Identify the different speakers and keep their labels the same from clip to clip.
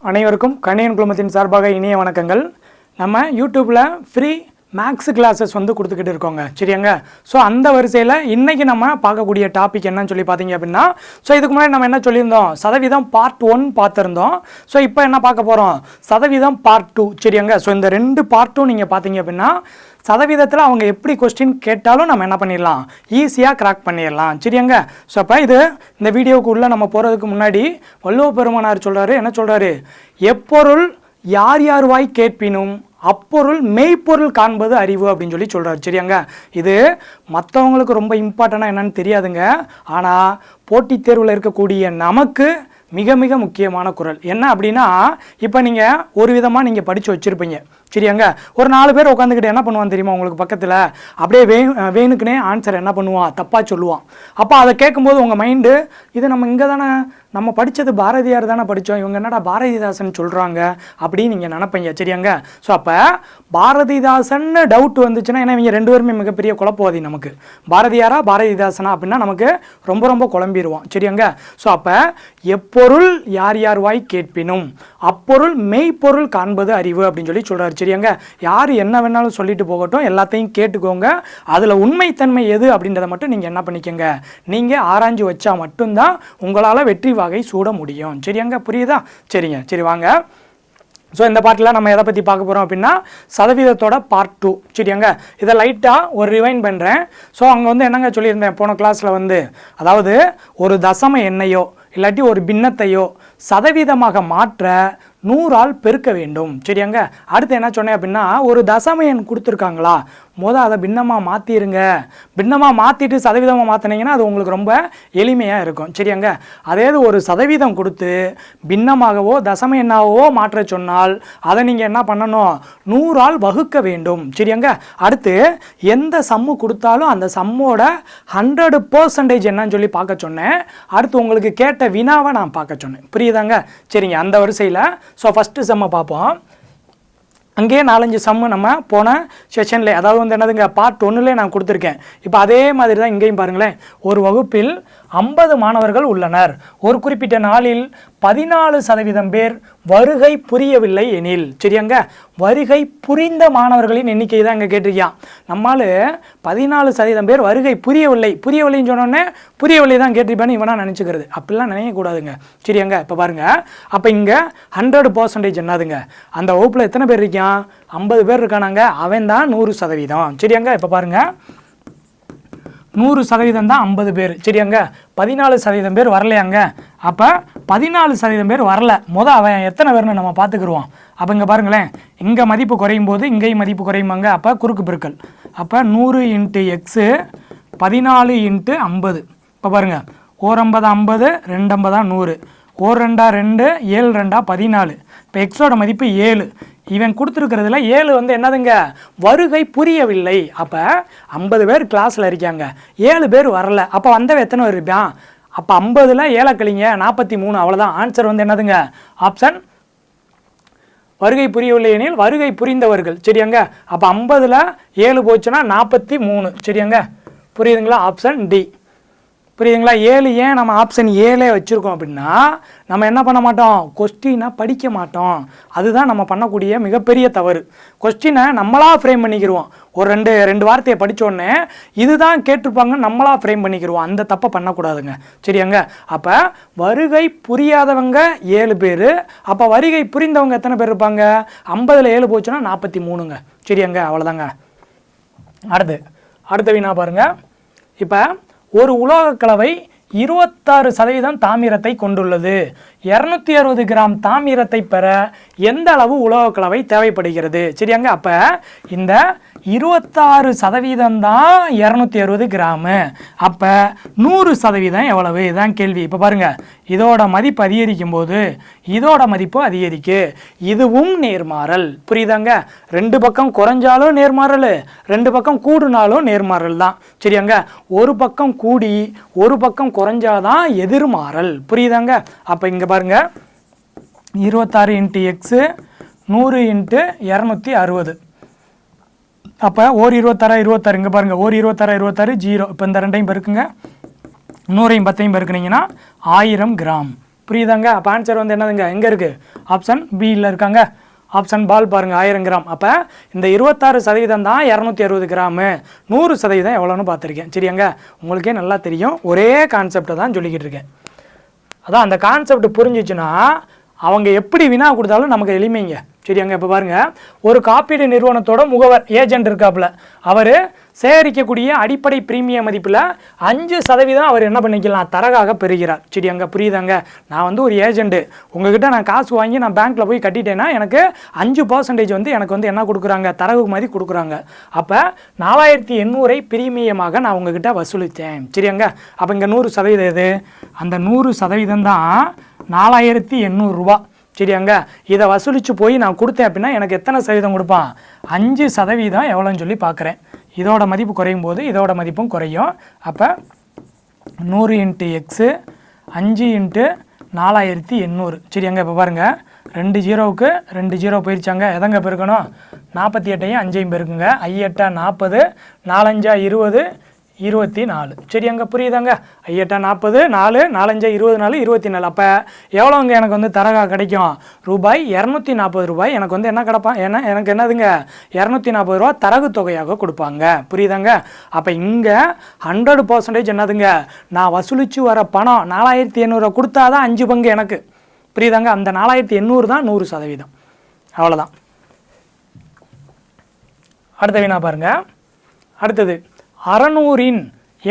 Speaker 1: அனைவருக்கும் கணியன் குழுமத்தின் சார்பாக இனிய வணக்கங்கள். நம்ம யூடியூப்பில் ஃப்ரீ மேக்ஸ் கிளாஸஸ் கொடுத்துக்கிட்டு இருக்கோங்க, சரியாங்க. ஸோ அந்த வரிசையில் இன்றைக்கி நம்ம பார்க்கக்கூடிய டாபிக் என்னன்னு சொல்லி பார்த்தீங்க அப்படின்னா, ஸோ இதுக்கு முன்னாடி நம்ம என்ன சொல்லியிருந்தோம், சதவீதம் பார்ட் 1 பார்த்துருந்தோம். ஸோ இப்போ என்ன பார்க்க போகிறோம், சதவீதம் பார்ட் 2, சரியாங்க. ஸோ இந்த 2 பார்ட்டும் நீங்கள் பார்த்தீங்க அப்படின்னா சதவீதத்தில் அவங்க எப்படி கொஸ்டின் கேட்டாலும் நம்ம என்ன பண்ணிடலாம், ஈஸியாக கிராக் பண்ணிடலாம், சரியாங்க. ஸோ அப்போ இந்த வீடியோவுக்குள்ளே நம்ம போகிறதுக்கு முன்னாடி வள்ளுவ பெருமானார் சொல்கிறாரு, என்ன சொல்கிறாரு, எப்பொருள் யார் யார் வாய் கேட்பினும் அப்பொருள் மெய்ப்பொருள் காண்பது அறிவு அப்படின்னு சொல்லி சொல்கிறார், சரியாங்க. இது மற்றவங்களுக்கு ரொம்ப இம்பார்ட்டண்ட்டாக என்னன்னு தெரியாதுங்க, ஆனால் போட்டித் தேர்வில் இருக்கக்கூடிய நமக்கு மிக மிக முக்கியமான குறள் என்ன அப்படின்னா, இப்போ நீங்கள் ஒரு விதமாக நீங்கள் படித்து வச்சுருப்பீங்க, சரியாங்க. ஒரு 4 பேர் உட்காந்துக்கிட்டு என்ன பண்ணுவான் தெரியுமா, உங்களுக்கு பக்கத்தில் அப்படியே வேணுக்குனே ஆன்சர் என்ன பண்ணுவான், தப்பாக சொல்லுவான். அப்போ அதை கேட்கும்போது உங்கள் மைண்டு இது நம்ம இங்கே தானே நம்ம படித்தது பாரதியார் தானே படித்தோம், இவங்க என்னடா பாரதிதாசன் சொல்கிறாங்க அப்படின்னு நீங்கள் நினைப்பீங்க, சரியாங்க. ஸோ அப்போ பாரதிதாசன் டவுட் வந்துச்சுன்னா, ஏன்னா இவங்க 2 பேருமே மிகப்பெரிய குழப்பவாதி, நமக்கு பாரதியாரா பாரதிதாசனா அப்படின்னா நமக்கு ரொம்ப ரொம்ப குழம்பிடுவோம், சரியாங்க. ஸோ அப்போ எப்பொருள் யார் யார் வாய் கேட்பினும் அப்பொருள் மெய்ப்பொருள் காண்பது அறிவு அப்படின்னு சொல்லி சொல்கிறார், சரியாங்க. யார் என்ன வேணாலும் சொல்லிட்டு போகட்டும், எல்லாத்தையும் கேட்டுக்கோங்க, அதில் உண்மைத்தன்மை எது அப்படின்றத மட்டும் நீங்கள் என்ன பண்ணிக்கோங்க, நீங்கள் ஆராய்ஞ்சு வச்சா மட்டும்தான் உங்களால் வெற்றி வகை சூட முடியும், சரியாங்க. புரியுதா? சரிங்க, சரி வாங்க. ஸோ இந்த பாட்டில் நம்ம எதை பற்றி பார்க்க போகிறோம் அப்படின்னா சதவீதத்தோட பார்ட் 2, சரியாங்க. இதை லைட்டாக ஒரு ரிவைண்ட் பண்ணுறேன். ஸோ அங்கே என்னங்க சொல்லியிருந்தேன் போன கிளாஸில் அதாவது ஒரு தசம எண்ணையோ இல்லாட்டி ஒரு பின்னத்தையோ சதவீதமாக மாற்ற 100ஆல் பெருக்க வேண்டும், சரியாங்க. அடுத்து என்ன சொன்னேன் அப்படின்னா, ஒரு தசம எண் கொடுத்துருக்காங்களா, அதை பின்னமாக மாற்றிடுங்க, பின்னமாக மாற்றிட்டு சதவீதமாக மாற்றினீங்கன்னா அது உங்களுக்கு ரொம்ப எளிமையாக இருக்கும், சரியாங்க. அதே ஒரு சதவீதம் கொடுத்து பின்னமாகவோ தசம எண்ணாகவோ மாற்ற சொன்னால் அதை நீங்கள் என்ன பண்ணணும், 100ஆல் வகுக்க வேண்டும், சரியாங்க. அடுத்து எந்த சம்மு கொடுத்தாலும் அந்த சம்மோட 100% என்னன்னு சொல்லி பார்க்க சொன்னேன். அடுத்து உங்களுக்கு கேட்ட வினாவை நான் பார்க்க சொன்னேன், புரியுதாங்க. சரிங்க, அந்த வரிசையில் ஸோ ஃபஸ்ட்டு செம்மை பார்ப்போம். அங்கேயே 4-5 சம்மு நம்ம போன செஷனில், அதாவது என்னதுங்க பார்ட் 1லே நான் கொடுத்துருக்கேன். இப்போ அதே மாதிரி தான் இங்கேயும் பாருங்களேன். ஒரு வகுப்பில் 50 மாணவர்கள் உள்ளனர். ஒரு குறிப்பிட்ட நாளில் 14% பேர் வருகை புரியவில்லை எனில், சரியாங்க. வருகை புரிந்த மாணவர்களின் எண்ணிக்கை தான் இங்கே கேட்டிருக்கான். நம்மால் 14% பேர் வருகை புரியவில்லைன்னு சொன்னோடனே புரியவில்லை தான் கேட்டிருப்பான்னு இவனா நினச்சிக்கிறது, அப்படிலாம் நினைக்கக்கூடாதுங்க, சரியாங்க. இப்போ பாருங்கள், அப்போ இங்கே 100% என்னதுங்க, அந்த வகுப்பில் எத்தனை பேர் இருக்கான், 50 பேர் இருக்கானாங்க, அவன் தான் 100%, சரியாங்க. இப்போ பாருங்கள், 100% தான் 50 பேர், சரியாங்க. 14% பேர் வரலையாங்க. அப்போ 14% பேர் வரல, அவன் எத்தனை பேர்னு நம்ம பார்த்துக்குருவோம். அப்போ இங்கே பாருங்களேன், இங்கே மதிப்பு குறையும் போது இங்கேயும் மதிப்பு குறையுமாங்க. அப்போ குறுக்கு பெருக்கல், அப்போ 100 × x 14 × 50. இப்போ பாருங்கள், 1 50 2 100, 1 2 7 2 14. இப்போ எக்ஸோட மதிப்பு 7. இவன் கொடுத்துருக்கிறதுல 7 என்னதுங்க, வருகை புரியவில்லை. அப்போ 50 பேர் கிளாஸில் இருக்காங்க, 7 பேர் வரல. அப்போ வந்தவன் எத்தனை பேர் இருப்பான், அப்போ 50ல் 7 கழிங்க 43, அவ்வளோதான். ஆன்சர் என்னதுங்க, ஆப்ஷன் வருகை புரியவில்லை எனில் வருகை புரிந்தவர்கள், சரியாங்க. அப்போ 50ல் 7 போச்சுன்னா 43, சரியாங்க. புரியுதுங்களா, ஆப்ஷன் டி. புரியுதுங்களா. 7 ஏன் நம்ம ஆப்ஷன் 7 வச்சுருக்கோம் அப்படின்னா, நம்ம என்ன பண்ண மாட்டோம், கொஸ்டினை படிக்க மாட்டோம். அதுதான் நம்ம பண்ணக்கூடிய மிகப்பெரிய தவறு. கொஸ்டினை நம்மளாக ஃப்ரேம் பண்ணிக்கிடுவோம். ஒரு ரெண்டு வார்த்தையை படித்தோடனே இதுதான் கேட்டிருப்பாங்கன்னு நம்மளாக ஃப்ரேம் பண்ணிக்கிடுவோம். அந்த தப்பை பண்ணக்கூடாதுங்க, சரியாங்க. அப்போ வருகை புரியாதவங்க 7 பேர், அப்போ வருகை புரிந்தவங்க எத்தனை பேர் இருப்பாங்க, 50ல் 7 போச்சுன்னா 43ங்க, சரியாங்க. அவ்வளோதாங்க. அடுத்த வினா பாருங்கள். இப்போ ஒரு உலோகக் கலவை 26% தாமிரத்தை கொண்டுள்ளது. 260 கிராம் தாமிரத்தை பெற எந்த அளவு உலோகக் கலவை தேவைப்படுகிறது, சரியாங்க. அப்போ இந்த 26% தான் 260 கிராமு. அப்போ 100% எவ்வளவு, இதுதான் கேள்வி. இப்போ பாருங்கள், இதோட மதிப்பு அதிகரிக்கும் போது இதோட மதிப்பு அதிகரிக்கு. இதுவும் நேர்மாறல், புரியுதாங்க. 2 பக்கம் குறைஞ்சாலும் நேர்மாறல், 2 பக்கம் கூடுனாலும் நேர்மாறல் தான், சரியாங்க. ஒரு பக்கம் கூடி ஒரு பக்கம் குறைஞ்சாதான் எதிர்மாறல், புரியுதாங்க. அப்போ இங்கே பாருங்க, 26 × x 100 × 260. அப்போ ஒரு 26 இங்கே பாருங்கள், ஒரு 26 0. இப்போ இந்த 2ஐயும் பெருக்குங்க, 100ஐயும் 10ஐயும் பெருக்குனீங்கன்னா 1000 கிராம், புரியுதாங்க? அப்போ ஆன்சர் வந்து என்னதுங்க, எங்கே இருக்குது? ஆப்ஷன் பியில் இருக்காங்க. ஆப்ஷன் பால் பாருங்கள் 1000 கிராம். அப்போ இந்த 26% தான் 260 கிராமு. 100% எவ்வளோன்னு பார்த்துருக்கேன். சரியாங்க? உங்களுக்கே நல்லா தெரியும், ஒரே கான்செப்டை தான் சொல்லிக்கிட்டு இருக்கேன். அதான் அந்த கான்செப்ட் புரிஞ்சிச்சுன்னா அவங்க எப்படி வினா கொடுத்தாலும் நமக்கு எளிமைங்க. சரியாங்க? இப்போ பாருங்கள், ஒரு காப்பீடு நிறுவனத்தோட முகவர் ஏஜென்ட் இருக்காப்புல, அவர் சேகரிக்கக்கூடிய அடிப்படை பிரீமிய மதிப்பில் 5% அவர் என்ன பண்ணிக்கலாம், தரகாக பெறுகிறார். சரியாங்க? புரியுதாங்க? நான் வந்து ஒரு ஏஜென்ட்டு, உங்ககிட்ட நான் காசு வாங்கி நான் பேங்க்கில் போய் கட்டிட்டேன்னா எனக்கு 5% வந்து எனக்கு வந்து என்ன கொடுக்குறாங்க, தரகு மாதிரி கொடுக்குறாங்க. அப்போ 4800 பிரீமியமாக நான் உங்ககிட்ட வசூலித்தேன். சரியாங்க? அப்போ இங்கே 100% எது? அந்த 100% தான் 4800 ரூபா. சரியாங்க? இதை வசூலித்து போய் நான் கொடுத்தேன் அப்படின்னா எனக்கு எத்தனை சதவீதம் கொடுப்பான்? 5% எவ்வளோன்னு சொல்லி பார்க்குறேன். இதோட மதிப்பு குறையும் போது இதோட மதிப்பும் குறையும். அப்போ 100 × x 5 × 4800. சரியாங்க? இப்போ பாருங்கள், 2 0க்கு 2 0 போயிடுச்சாங்க. எதங்க பெருக்கணும்? 48ஐயும் 5ஐயும் பெருக்குங்க. 5 8 40, 4 5 20, 24. சரியாங்க? புரியுதாங்க? 5 8 40, 4 4 5 24, 24. அப்போ எவ்வளோங்க எனக்கு வந்து தரகா கிடைக்கும்? ரூபாய் 240 ரூபாய் எனக்கு வந்து என்ன கிடப்பான், எனக்கு என்னதுங்க, 240 ரூபா தரகு தொகையாக கொடுப்பாங்க. புரியுதாங்க? அப்போ இங்கே 100% என்னதுங்க, நான் வசூலித்து வர பணம் 4800 கொடுத்தா தான் 5 பங்கு எனக்கு. புரியுதாங்க? அந்த 4800 தான் 100%. அவ்வளோதான். அடுத்த வினா பாருங்க. அடுத்தது 600இன்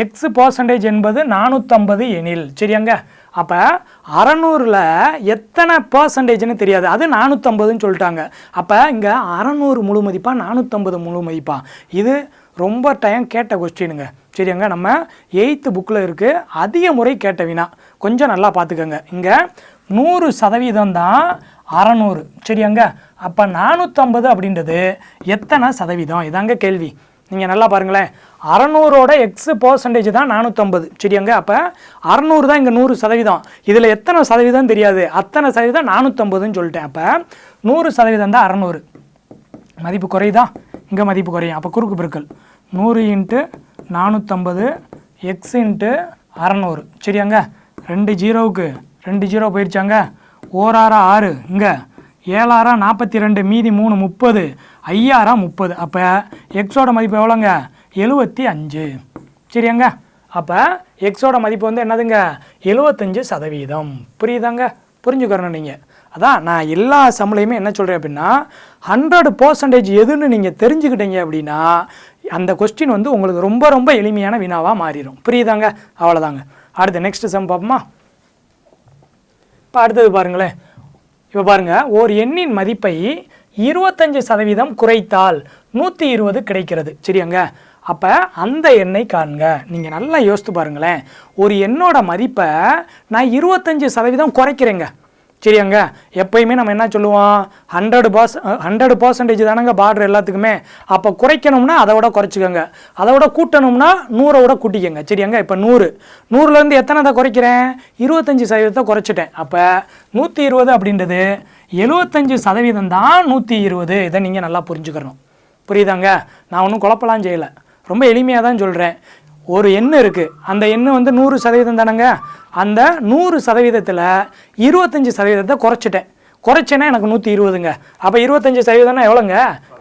Speaker 1: x% என்பது 450 எனில். சரியாங்க? அப்போ 600ல் எத்தனை பர்சன்டேஜ்னு தெரியாது, அது 450ன்னு சொல்லிட்டாங்க. அப்போ இங்கே 600 முழு மதிப்பா 450 முழு மதிப்பா? இது ரொம்ப டைம் கேட்ட கொஸ்டினுங்க. சரியாங்க? நம்ம 8th புக்கில் இருக்குது, அதிக முறை கேட்ட வினா. கொஞ்சம் நல்லா பார்த்துக்கோங்க. இங்கே 100% தான் 600. சரியாங்க? அப்போ 450 அப்படின்றது எத்தனை சதவீதம்? இதாங்க கேள்வி. நீங்கள் நல்லா பாருங்களேன், 600ஓட x% தான் 450. சரியாங்க? அப்போ 600 தான் இங்கே 100%. இதில் எத்தனை சதவீதம் தெரியாது, அத்தனை சதவீதம் 450ன்னு சொல்லிட்டேன். அப்போ 100% தான் 600. மதிப்பு குறையுதா? இங்கே மதிப்பு குறையும். அப்போ குறுக்கு பெருக்கல் 100 × 450 x × 600. சரியாங்க? 2 0க்கு 2 0 போயிடுச்சாங்க. 1 6 6, இங்கே 7 6 42, மீதி 3 30, 5 30. அப்போ எக்ஸோட மதிப்பு எவ்வளோங்க? 75. சரியாங்க? அப்போ எக்ஸோட மதிப்பு வந்து என்னதுங்க? 75%. புரியுதாங்க? புரிஞ்சுக்கிறணும் நீங்கள். அதான் நான் எல்லா சம்பளையுமே என்ன சொல்கிறேன் அப்படின்னா, 100% எதுன்னு நீங்கள் தெரிஞ்சுக்கிட்டீங்க அப்படின்னா அந்த கொஸ்டின் வந்து உங்களுக்கு ரொம்ப ரொம்ப எளிமையான வினாவாக மாறிடும். புரியுதாங்க? அவ்வளோதாங்க. அடுத்து நெக்ஸ்ட் சம் பார்ப்போமா? இப்போ அடுத்தது பாருங்களேன். இப்போ பாருங்கள், ஒரு எண்ணின் மதிப்பை 25% குறைத்தால் 120 கிடைக்கிறது. சரியாங்க? அப்போ அந்த எண்ணை காண்க. நீங்கள் நல்லா யோசித்து பாருங்களேன், ஒரு எண்ணோட மதிப்பை நான் 25% குறைக்கிறேங்க. சரியாங்க? எப்பயுமே நம்ம என்ன சொல்லுவோம், 100% தானங்க பார்டர் எல்லாத்துக்குமே. அப்போ குறைக்கணும்னா அதை விட குறைச்சிக்கோங்க, அதை விட கூட்டணும்னா 100 விட கூட்டிக்கோங்க. சரியாங்க? இப்போ 100லேருந்து எத்தனை தான் குறைக்கிறேன்? 25% குறைச்சிட்டேன். அப்போ 120 அப்படின்றது 75% தான் 120. இதை நீங்கள் நல்லா புரிஞ்சுக்கிறணும். புரியுதாங்க? நான் ஒன்றும் குழப்பலாம் செய்யலை, ரொம்ப எளிமையாக தான் சொல்கிறேன். ஒரு எண்ணு இருக்குது, அந்த எண்ணு வந்து 100% தானங்க. அந்த 100%ல் 25% குறைச்சிட்டேன். குறைச்சேன்னா எனக்கு 120ங்க. அப்போ 25% எவ்வளோங்க?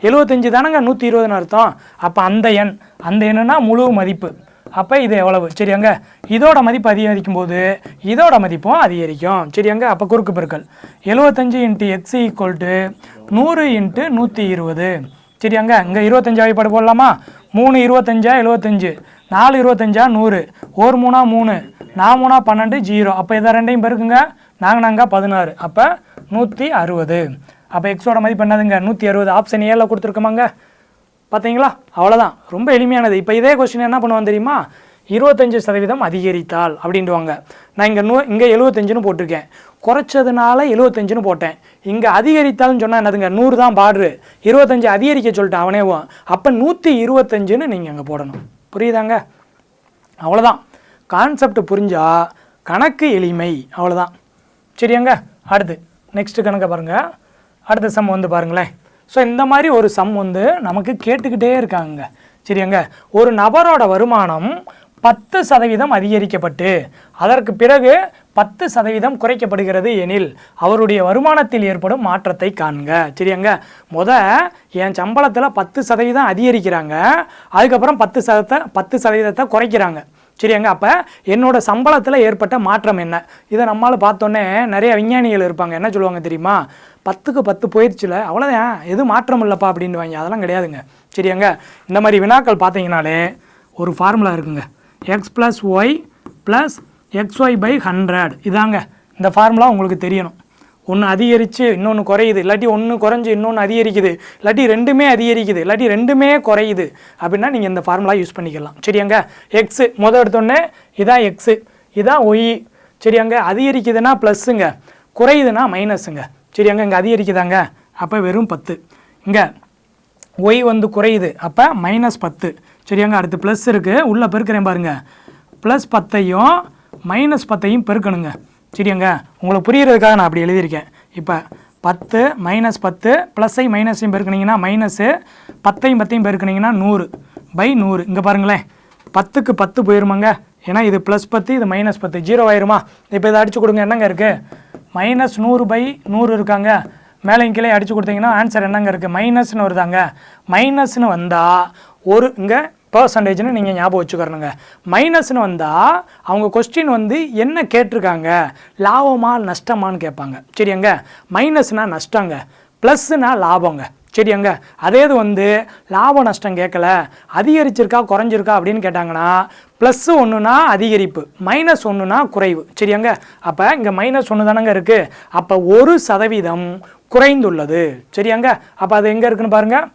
Speaker 1: 75 தானங்க 120ன்னு அர்த்தம். அப்போ அந்த எண்ணுனா முழு மதிப்பு. அப்போ இது எவ்வளவு? சரியாங்க? இதோட மதிப்பு அதிகரிக்கும் போது இதோட மதிப்பும் அதிகரிக்கும். சரியாங்க? அப்போ குறுக்கு பெருக்கல் 75 × x = 100 × 120. சரியாங்க? இங்கே 25 வகைப்பாடு போடலாமா? 3 25 75, 4 25 100, 1 3 3, 4 3 12, 0. அப்போ இதை ரெண்டையும் பெருக்குங்க, நாங்க 16. அப்போ 160. அப்போ எக்ஸோட மதிப்பு என்னதுங்க? 160. ஆப்ஷன் ஏல கொடுத்துருக்கோமாங்க. பார்த்தீங்களா? அவ்வளோதான், ரொம்ப எளிமையானது. இப்போ இதே கொஸ்டின் என்ன பண்ணுவாங்க தெரியுமா? 25% அதிகரித்தால் அப்படின்ட்டுவாங்க. நான் இங்கே 75ன்னு போட்டிருக்கேன், குறைச்சதுனால 75ன்னு போட்டேன். இங்கே அதிகரித்தால்னு சொன்னால் என்னதுங்க? 100 தான் பார்டரு, 25 அதிகரிக்க சொல்லிட்டேன் அவனேவும். அப்போ 125ன்னு நீங்கள் அங்கே போடணும். புரியுதாங்க? அவ்வளோதான். கான்செப்ட் புரிஞ்சால் கணக்கு எளிமை. அவ்வளோதான். சரியாங்க? அடுத்து நெக்ஸ்ட்டு கணக்கை பாருங்கள். அடுத்த சம் வந்து பாருங்களேன். ஸோ இந்த மாதிரி ஒரு சம் வந்து நமக்கு கேட்டுக்கிட்டே இருக்காங்க. சரியாங்க? ஒரு நபரோட வருமானம் 10% அதிகரிக்கப்பட்டு அதற்கு பிறகு 10% குறைக்கப்படுகிறது எனில் அவருடைய வருமானத்தில் ஏற்படும் மாற்றத்தை காண்க. சரியாங்க, என் சம்பளத்தில் 10% அதிகரிக்கிறாங்க, அதுக்கப்புறம் 10% குறைக்கிறாங்க. சரியாங்க, அப்போ என்னோட சம்பளத்தில் ஏற்பட்ட மாற்றம் என்ன? இதை நம்மளால் பார்த்தோன்னே நிறைய விஞ்ஞானிகள் இருப்பாங்க, என்ன சொல்லுவாங்க தெரியுமா? 10க்கு 10 போயிடுச்சுல, அவ்வளோதான், எதுவும் மாற்றம் இல்லைப்பா அப்படின்னு வாங்க. அதெல்லாம் கிடையாதுங்க. சரியாங்க, இந்த மாதிரி வினாக்கள் பார்த்தீங்கனாலே ஒரு ஃபார்முலா இருக்குங்க, x + y + xy/100. இதாங்க இந்த ஃபார்முலா உங்களுக்கு தெரியணும். ஒன்று அதிகரித்து இன்னொன்று குறையுது, இல்லாட்டி ஒன்று குறைஞ்சி இன்னொன்று அதிகரிக்குது, இல்லாட்டி ரெண்டுமே அதிகரிக்குது, இல்லாட்டி ரெண்டுமே குறையுது அப்படின்னா நீங்கள் இந்த ஃபார்முலா யூஸ் பண்ணிக்கலாம். சரியாங்க, எக்ஸு எடுத்தோடனே இதான் எக்ஸு, இதான் ஒய். சரியாங்க, அதிகரிக்குதுன்னா ப்ளஸ்ஸுங்க, குறையுதுன்னா மைனஸுங்க. சரியாங்க, இங்கே அதிகரிக்குதாங்க, அப்போ வெறும் 10. இங்கே ஒய் குறையுது, அப்போ -10. சரியாங்க, அடுத்து ப்ளஸ் இருக்குது, உள்ளே பெருக்கிறேன் பாருங்கள், +10ஐயும் -10ஐயும் பெருக்கணுங்க. சரியாங்க, உங்களுக்கு புரிகிறதுக்காக நான் அப்படி எழுதியிருக்கேன். இப்போ 10 -10 ப்ளஸ்ஸை மைனஸையும் பெருக்கினீங்கன்னா மைனஸு, 10ஐயும் 10ஐயும் பெருக்கினீங்கன்னா 100/100. இங்கே பாருங்களேன், 10க்கு 10 போயிருமாங்க, ஏன்னா இது +10 இது -10, 0 ஆயிருமா? இப்போ இதை அடித்து கொடுங்க, என்னங்க இருக்குது? -100/100 இருக்காங்க. மேலே கீழே அடித்து கொடுத்தீங்கன்னா ஆன்சர் என்னங்க இருக்குது? மைனஸ்னு வருதாங்க. மைனஸ்னு வந்தால் ஒரு இங்கே பர்சன்டேஜ்னு நீங்கள் ஞாபகம் வச்சுக்கிறணுங்க. மைனஸ்னு வந்தால் அவங்க கொஸ்டின் என்ன கேட்டிருக்காங்க, லாபமா நஷ்டமானு கேட்பாங்க. சரியாங்க, மைனஸ்னால் நஷ்டங்க, ப்ளஸ்னா லாபங்க. சரியாங்க, அதே இது லாப நஷ்டம் கேட்கல, அதிகரிச்சிருக்கா குறைஞ்சிருக்கா அப்படின்னு கேட்டாங்கன்னா +1 ஒன்றுனா அதிகரிப்பு, -1னா குறைவு. சரியாங்க, அப்போ இங்கே -1 தானங்க இருக்குது, அப்போ 1% குறைந்துள்ளது. சரியாங்க, அப்போ அது எங்கே இருக்குன்னு பாருங்கள்,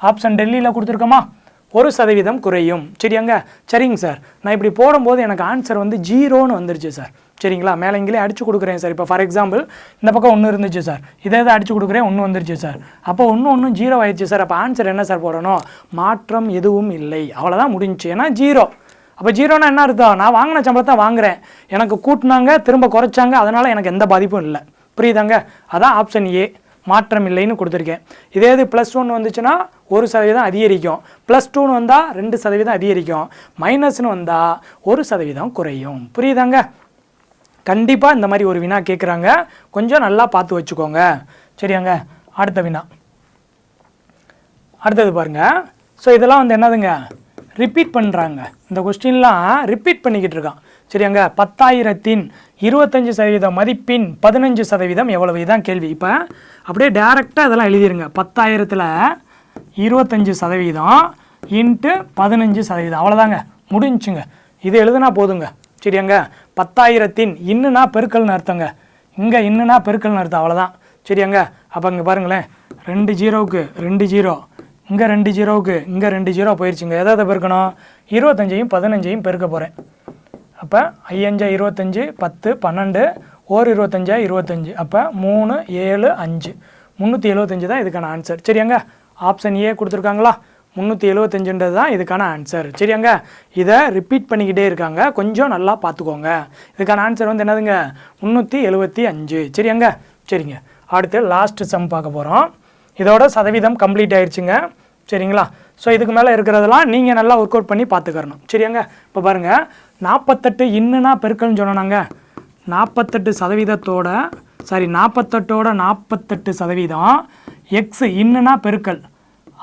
Speaker 1: ஆப்ஷன் டெல்லியில் கொடுத்துருக்கோமா, 1% குறையும். சரியாங்க, சரிங்க சார், நான் இப்படி போடும்போது எனக்கு ஆன்சர் 0ன்னு வந்துருச்சு சார். சரிங்களா, மேலே இங்கேயே அடித்து கொடுக்குறேன் சார். இப்போ ஃபார் எக்ஸாம்பிள் இந்த பக்கம் 1 இருந்துச்சு சார், இதை அடித்து கொடுக்குறேன், 1 வந்துருச்சு சார். அப்போ 1 0 ஆயிடுச்சு சார். அப்போ ஆன்சர் என்ன சார் போடணும்? மாற்றம் எதுவும் இல்லை, அவ்வளோதான் முடிஞ்சு. ஏன்னா 0. அப்போ 0னா என்ன அர்த்தம்? நான் வாங்கின சம்பளத்தை வாங்குறேன், எனக்கு கூட்டினாங்க திரும்ப குறைச்சாங்க, அதனால் எனக்கு எந்த பாதிப்பும் இல்லை. புரியுதாங்க? அதான் ஆப்ஷன் ஏ, மாற்றம் இல்லைன்னு கொடுத்துருக்கேன். இதே +1 வந்துச்சுன்னா 1% அதிகரிக்கும், +2ன்னு வந்தால் 2% அதிகரிக்கும், மைனஸ்னு வந்தால் 1% குறையும். புரியுதாங்க? கண்டிப்பாக இந்த மாதிரி ஒரு வினா கேட்குறாங்க, கொஞ்சம் நல்லா பார்த்து வச்சுக்கோங்க. சரியாங்க, அடுத்த வினா, அடுத்தது பாருங்கள். ஸோ இதெல்லாம் என்னதுங்க, ரிப்பீட் பண்ணுறாங்க. இந்த கொஸ்டின்லாம் ரிப்பீட் பண்ணிக்கிட்டு இருக்கான். சரியாங்க, 10,000ன் 25% மதிப்பின் 15% எவ்வளவு? இதுதான் கேள்வி. இப்போ அப்படியே டேரெக்டாக இதெல்லாம் எழுதிருங்க. 10,000ல் 25% இன்ட்டு 15%, அவ்வளோதாங்க, முடிஞ்சுங்க. இது எழுதுனா போதுங்க. சரியாங்க, 10,000ன் இன்னுனா பெருக்கல்னு அர்த்தங்க, இங்கே இன்னுனா பெருக்கல்னு அர்த்தம், அவ்வளோதான். சரியாங்க, அப்போ இங்கே பாருங்களேன், 2 0க்கு 2 0, இங்கே 2 0க்கு இங்கே 2 0 போயிடுச்சுங்க. எதாவது பெருக்கணும்? 25ஐயும் 15ஐயும் பெருக்க போகிறேன். அப்போ 5 25, 10 12, 1 25 25, அப்போ 3 7 5, 375 தான் இதுக்கான ஆன்சர். சரியாங்க, ஆப்ஷன் ஏ கொடுத்துருக்காங்களா, 375 தான் இதுக்கான ஆன்சர். சரியாங்க, இதை ரிப்பீட் பண்ணிக்கிட்டே இருக்காங்க, கொஞ்சம் நல்லா பார்த்துக்கோங்க. இதுக்கான ஆன்சர் என்னதுங்க? 375. சரியாங்க, சரிங்க. அடுத்து லாஸ்ட் சம் பார்க்க போகிறோம். இதோட சதவீதம் கம்ப்ளீட் ஆயிடுச்சுங்க. சரிங்களா, ஸோ இதுக்கு மேலே இருக்கிறதெல்லாம் நீங்கள் நல்லா ஒர்க் அவுட் பண்ணி பார்த்துக்கறணும். சரியாங்க, இப்போ பாருங்கள், 48 இன்னுனா பெருக்கல்னு சொன்னாங்க, 48%, சாரி 48ஓட 48%, எக்ஸ் இன்னுனா பெருக்கல்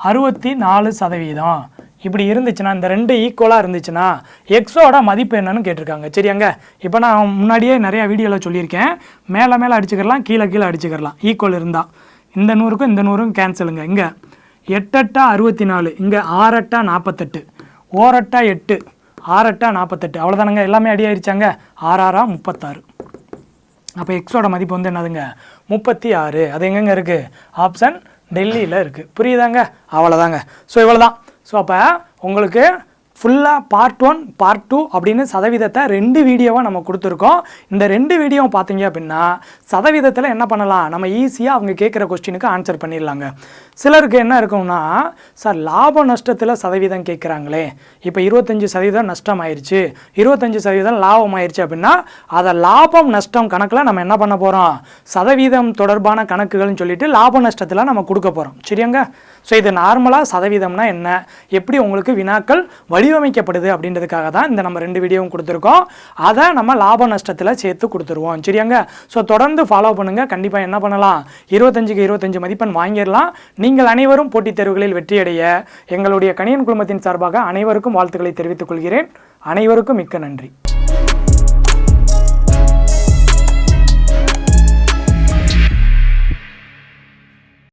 Speaker 1: 64%. இப்படி இருந்துச்சுன்னா, இந்த ரெண்டு ஈக்குவலாக இருந்துச்சுன்னா எக்ஸோட மதிப்பு என்னன்னு கேட்டிருக்காங்க. சரியாங்க, இப்போ நான் முன்னாடியே நிறையா வீடியோவில் சொல்லியிருக்கேன், மேலே மேலே அடிச்சுக்கலாம், கீழே கீழே அடிச்சுக்கலாம். ஈக்குவல் இருந்தால் இந்த 100க்கும் இந்த 100க்கும் கேன்சலுங்க. இங்கே 8 8 64, இங்கே 6 8 48, 1 8 8, 6 8 48, அவ்வளோதானுங்க, எல்லாமே அடி ஆயிடுச்சாங்க. 6 6 36. அப்போ எக்ஸோட மதிப்பு என்னதுங்க? 36. அது எங்கெங்க இருக்குது? ஆப்ஷன் டெல்லியில் இருக்குது. புரியுதாங்க? அவ்வளோதாங்க. ஸோ இவ்வளோ தான். ஸோ அப்போ உங்களுக்கு ஃபுல்லாக பார்ட் 1 பார்ட் 2 அப்படின்னு சதவீதத்தை 2 வீடியோவாக நம்ம கொடுத்துருக்கோம். இந்த 2 வீடியோவும் பார்த்தீங்க அப்படின்னா சதவீதத்தில் என்ன பண்ணலாம், நம்ம ஈஸியாக அவங்க கேட்குற கொஸ்டினுக்கு ஆன்சர் பண்ணிடலாங்க. சிலருக்கு என்ன இருக்கும்னா, சார் லாப நஷ்டத்தில் சதவீதம் கேட்குறாங்களே, இப்போ 25% நஷ்டம் ஆயிடுச்சு, 25% லாபம் ஆயிடுச்சு அப்படின்னா அதை லாபம் நஷ்டம் கணக்கில் நம்ம என்ன பண்ண போகிறோம், சதவீதம் தொடர்பான கணக்குகள்னு சொல்லிட்டு லாப நஷ்டத்தில் நம்ம கொடுக்க போகிறோம். சரியாங்க, ஸோ இது நார்மலாக சதவீதம்னா என்ன, எப்படி உங்களுக்கு வினாக்கள் வழி வடிவமைக்கப்படுது அப்படின்றதுக்காக தான் இந்த நம்ம 2 வீடியோவும் கொடுத்துருக்கோம். அதை நம்ம லாப நஷ்டத்தில் சேர்த்து கொடுத்துருவோம். சரியாங்க? ஸோ தொடர்ந்து ஃபாலோ பண்ணுங்கள். கண்டிப்பாக என்ன பண்ணலாம், 25க்கு 25 மதிப்பெண் வாங்கிடலாம். நீங்கள் அனைவரும் போட்டித் தேர்வுகளில் வெற்றியடைய எங்களுடைய கணியன் குழுமத்தின் சார்பாக அனைவருக்கும் வாழ்த்துக்களை தெரிவித்துக் கொள்கிறேன். அனைவருக்கும் மிக்க நன்றி.